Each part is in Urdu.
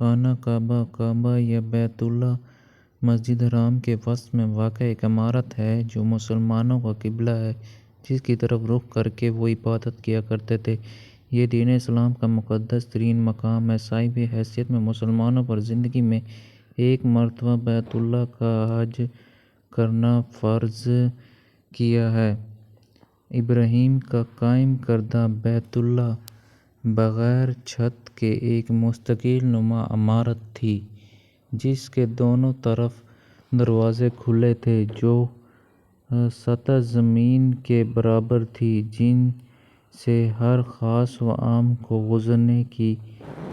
خانہ کعبہ کعبہ یا بیت اللہ مسجد حرام کے وسط میں واقع ایک عمارت ہے جو مسلمانوں کا قبلہ ہے، جس کی طرف رخ کر کے وہ عبادت کیا کرتے تھے۔ یہ دین اسلام کا مقدس ترین مقام ہے۔ صاحب حیثیت میں مسلمانوں پر زندگی میں ایک مرتبہ بیت اللہ کا حج کرنا فرض کیا ہے۔ ابراہیم کا قائم کردہ بیت اللہ بغیر چھت کے ایک مستطیل نما عمارت تھی، جس کے دونوں طرف دروازے کھلے تھے جو سطح زمین کے برابر تھی، جن سے ہر خاص و عام کو گزرنے کی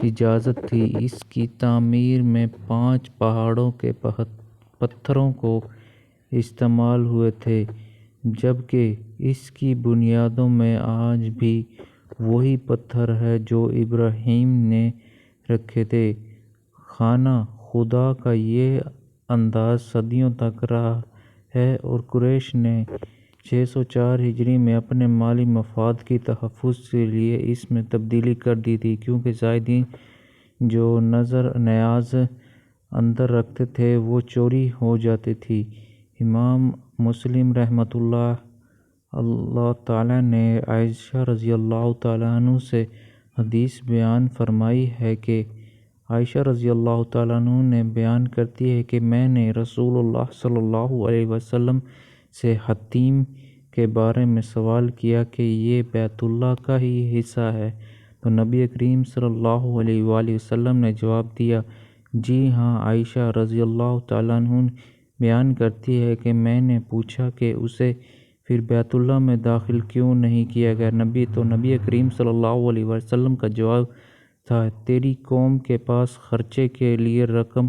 اجازت تھی۔ اس کی تعمیر میں 5 پہاڑوں کے پتھروں کو استعمال ہوئے تھے، جبکہ اس کی بنیادوں میں آج بھی وہی پتھر ہیں جو ابراہیم نے رکھے تھے۔ خانہ خدا کا یہ انداز صدیوں تک رہا ہے اور قریش نے 604 ہجری میں اپنے مالی مفاد کے تحفظ کے لیے اس میں تبدیلی کر دی تھی، کیونکہ زائرین جو نظر نیاز اندر رکھتے تھے وہ چوری ہو جاتی تھی۔ امام مسلم رحمہ اللہ تعالیٰ نے عائشہ رضی اللہ تعالیٰ عنہ سے حدیث بیان فرمائی ہے کہ عائشہ رضی اللہ تعالیٰ عنہ نے بیان کرتی ہے کہ میں نے رسول اللہ صلی اللہ علیہ وسلم سے حتیم کے بارے میں سوال کیا کہ یہ بیت اللہ کا ہی حصہ ہے، تو نبی کریم صلی اللہ علیہ وآلہ وسلم نے جواب دیا، جی ہاں۔ عائشہ رضی اللہ تعالیٰ عنہ بیان کرتی ہے کہ میں نے پوچھا کہ اسے پھر بیت اللہ میں داخل کیوں نہیں کیا گیا، تو نبی کریم صلی اللہ علیہ وسلم کا جواب تھا، تیری قوم کے پاس خرچے کے لیے رقم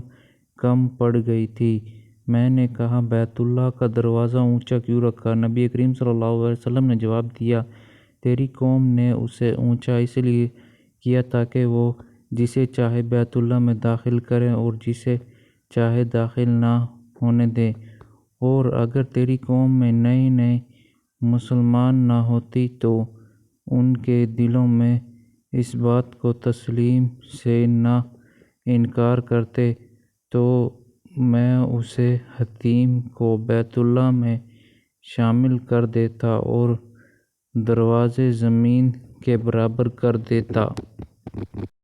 کم پڑ گئی تھی۔ میں نے کہا، بیت اللہ کا دروازہ اونچا کیوں رکھا؟ نبی کریم صلی اللہ علیہ وسلم نے جواب دیا، تیری قوم نے اسے اونچا اس لیے کیا تاکہ وہ جسے چاہے بیت اللہ میں داخل کرے اور جسے چاہے داخل نہ ہونے دے، اور اگر تیری قوم میں نئے مسلمان نہ ہوتی تو ان کے دلوں میں اس بات کو تسلیم سے نہ انکار کرتے تو میں اسے حتیم کو بیت اللہ میں شامل کر دیتا اور دروازے زمین کے برابر کر دیتا۔